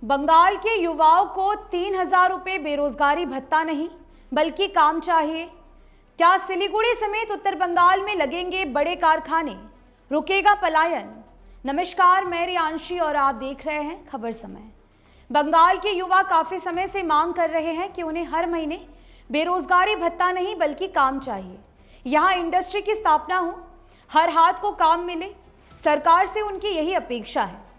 बंगाल के युवाओं को 3,000 रुपये बेरोजगारी भत्ता नहीं बल्कि काम चाहिए। क्या सिलीगुड़ी समेत उत्तर बंगाल में लगेंगे बड़े कारखाने, रुकेगा पलायन? नमस्कार, मैं रियांशी और आप देख रहे हैं खबर समय। बंगाल के युवा काफी समय से मांग कर रहे हैं कि उन्हें हर महीने बेरोजगारी भत्ता नहीं बल्कि काम चाहिए। यहाँ इंडस्ट्री की स्थापना हो, हर हाथ को काम मिले, सरकार से उनकी यही अपेक्षा है।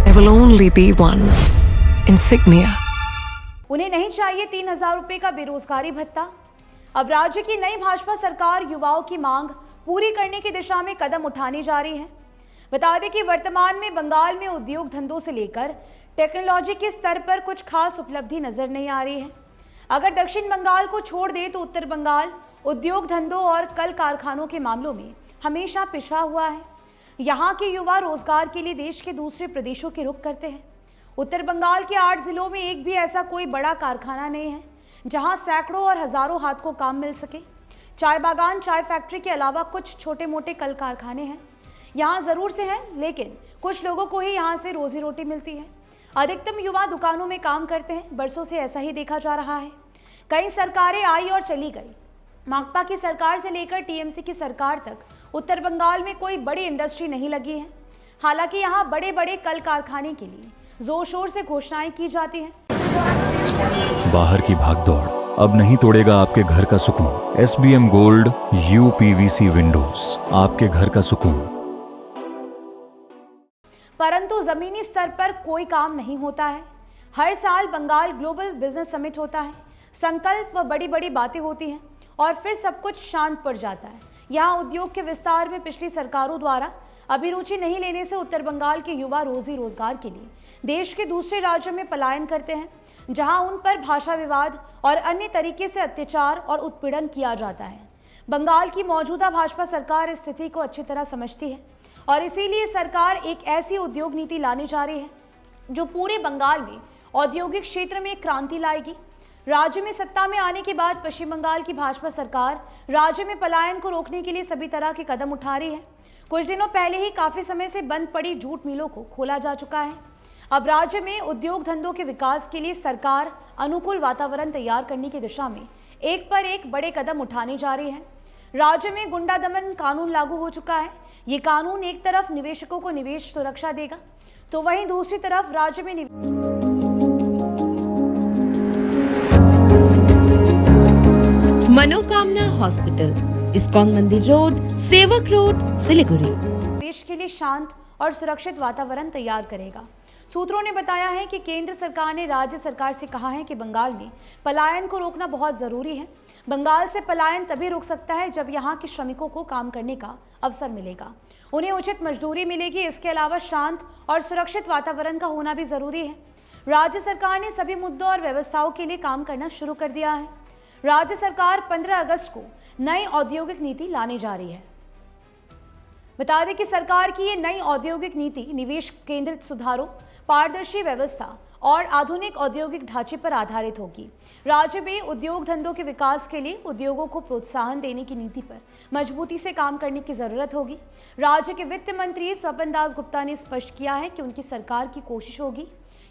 There will only be one insignia. उन्हें नहीं चाहिए 3,000 रुपये का बेरोजगारी भत्ता। अब राज्य की नई भाजपा सरकार युवाओं की मांग पूरी करने की दिशा में कदम उठाने जा रही है। बता दें कि वर्तमान में बंगाल में उद्योग धंधों से लेकर टेक्नोलॉजी के स्तर पर कुछ खास उपलब्धि नजर नहीं आ रही है। अगर दक्षिण बंगाल को छोड़ दे तो उत्तर बंगाल उद्योग धंधों और कल कारखानों के मामलों में हमेशा पिछड़ा हुआ है। यहाँ के युवा रोजगार के लिए देश के दूसरे प्रदेशों के रुख करते हैं। उत्तर बंगाल के 8 जिलों में एक भी ऐसा कोई बड़ा कारखाना नहीं है जहाँ सैकड़ों और हजारों हाथ को काम मिल सके। चाय बागान, चाय फैक्ट्री के अलावा कुछ छोटे मोटे कल कारखाने हैं, यहाँ ज़रूर से हैं, लेकिन कुछ लोगों को ही यहाँ से रोजी रोटी मिलती है। अधिकतम युवा दुकानों में काम करते हैं। बरसों से ऐसा ही देखा जा रहा है। कई सरकारें आई और चली गई। माकपा की सरकार से लेकर टीएमसी की सरकार तक उत्तर बंगाल में कोई बड़ी इंडस्ट्री नहीं लगी है। हालांकि यहाँ बड़े बड़े कल कारखाने के लिए जोर शोर से घोषणाएं की जाती हैं। बाहर की भागदौड़ अब नहीं तोड़ेगा आपके घर का सुकून। SBM गोल्ड UPVC विंडोज, आपके घर का सुकून। परंतु जमीनी स्तर पर कोई काम नहीं होता है। हर साल बंगाल ग्लोबल बिजनेस समिट होता है, संकल्प व बड़ी बड़ी बातें होती हैं और फिर सब कुछ शांत पड़ जाता है। यहाँ उद्योग के विस्तार में पिछली सरकारों द्वारा अभिरुचि नहीं लेने से उत्तर बंगाल के युवा रोजी रोजगार के लिए देश के दूसरे राज्यों में पलायन करते हैं, जहां उन पर भाषा विवाद और अन्य तरीके से अत्याचार और उत्पीड़न किया जाता है। बंगाल की मौजूदा भाजपा सरकार इस स्थिति को अच्छी तरह समझती है और इसीलिए सरकार एक ऐसी उद्योग नीति लाने जा रही है जो पूरे बंगाल में औद्योगिक क्षेत्र में क्रांति लाएगी। राज्य में सत्ता में आने के बाद पश्चिम बंगाल की भाजपा सरकार राज्य में पलायन को रोकने के लिए सभी तरह के कदम उठा रही है। कुछ दिनों पहले ही काफी समय से बंद पड़ी जूट मिलों को खोला जा चुका है। अब राज्य में उद्योग धंधों के विकास के लिए सरकार अनुकूल वातावरण तैयार करने की दिशा में एक पर एक बड़े कदम उठाने जा रही है। राज्य में गुंडा दमन कानून लागू हो चुका है। ये कानून एक तरफ निवेशकों को निवेश सुरक्षा देगा, तो वहीं दूसरी तरफ राज्य में मनोकामना हॉस्पिटल, इस्कॉन मंदिर रोड, सेवक रोड, सिलीगुड़ी। निवेश के लिए शांत और सुरक्षित वातावरण तैयार करेगा। सूत्रों ने बताया है कि केंद्र सरकार ने राज्य सरकार से कहा है कि बंगाल में पलायन को रोकना बहुत जरूरी है। बंगाल से पलायन तभी रुक सकता है जब यहाँ के श्रमिकों को काम करने का अवसर मिलेगा, उन्हें उचित मजदूरी मिलेगी। इसके अलावा शांत और सुरक्षित वातावरण का होना भी जरूरी है। राज्य सरकार ने सभी मुद्दों और व्यवस्थाओं के लिए काम करना शुरू कर दिया है। राज्य सरकार 15 अगस्त को नई औद्योगिक नीति लाने जा रही है। बता दें कि सरकार की ये नई औद्योगिक नीति निवेश केंद्रित सुधारों, पारदर्शी व्यवस्था और आधुनिक औद्योगिक ढांचे पर आधारित होगी। राज्य में उद्योग धंधों के विकास के लिए उद्योगों को प्रोत्साहन देने की नीति पर मजबूती से काम करने की जरूरत होगी। राज्य के वित्त मंत्री स्वपन दास गुप्ता ने स्पष्ट किया है कि उनकी सरकार की कोशिश होगी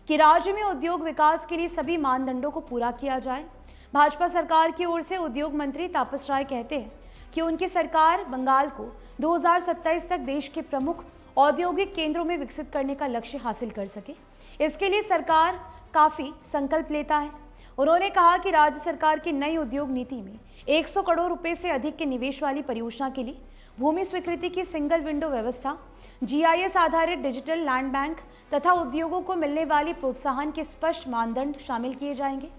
कि राज्य में उद्योग विकास के लिए सभी मानदंडों को पूरा किया जाए। भाजपा सरकार की ओर से उद्योग मंत्री तापस राय कहते हैं कि उनकी सरकार बंगाल को 2027 तक देश के प्रमुख औद्योगिक केंद्रों में विकसित करने का लक्ष्य हासिल कर सके। इसके लिए सरकार काफी संकल्प लेता है। उन्होंने कहा कि राज्य सरकार की नई उद्योग नीति में 100 करोड़ रुपए से अधिक के निवेश वाली परियोजना के लिए भूमि स्वीकृति की सिंगल विंडो व्यवस्था, GIS आधारित डिजिटल लैंड बैंक तथा उद्योगों को मिलने वाली प्रोत्साहन के स्पष्ट मानदंड शामिल किए जाएंगे।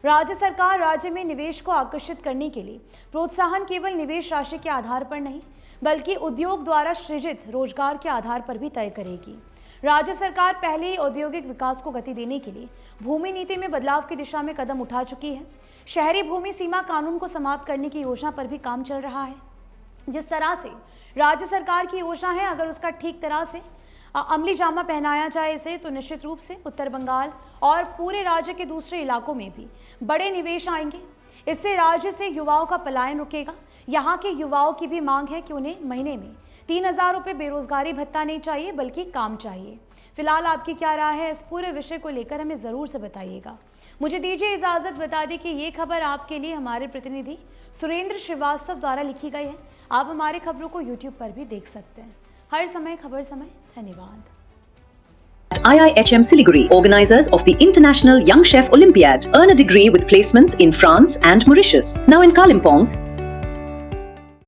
राज्य सरकार राज्य में निवेश को आकर्षित करने के लिए प्रोत्साहन केवल निवेश राशि के आधार पर नहीं बल्कि उद्योग द्वारा सृजित रोजगार के आधार पर भी तय करेगी। राज्य सरकार पहले ही औद्योगिक विकास को गति देने के लिए भूमि नीति में बदलाव की दिशा में कदम उठा चुकी है। शहरी भूमि सीमा कानून को समाप्त करने की योजना पर भी काम चल रहा है। जिस तरह से राज्य सरकार की योजना है, अगर उसका ठीक तरह से अमली जामा पहनाया जाए इसे, तो निश्चित रूप से उत्तर बंगाल और पूरे राज्य के दूसरे इलाकों में भी बड़े निवेश आएंगे। इससे राज्य से युवाओं का पलायन रुकेगा। यहाँ के युवाओं की भी मांग है कि उन्हें महीने में 3,000 रुपये बेरोजगारी भत्ता नहीं चाहिए बल्कि काम चाहिए। फिलहाल आपकी क्या राय है इस पूरे विषय को लेकर हमें ज़रूर से बताइएगा। मुझे दीजिए इजाज़त, बता दें कि ये खबर आपके लिए हमारे प्रतिनिधि सुरेंद्र श्रीवास्तव द्वारा लिखी गई है। आप हमारी खबरों को यूट्यूब पर भी देख सकते हैं। हर समय खबर समय। धन्यवाद। IIHM Siliguri, organizers of the International Young Chef Olympiad, earn a degree with placements in France and Mauritius. Now in Kalimpong,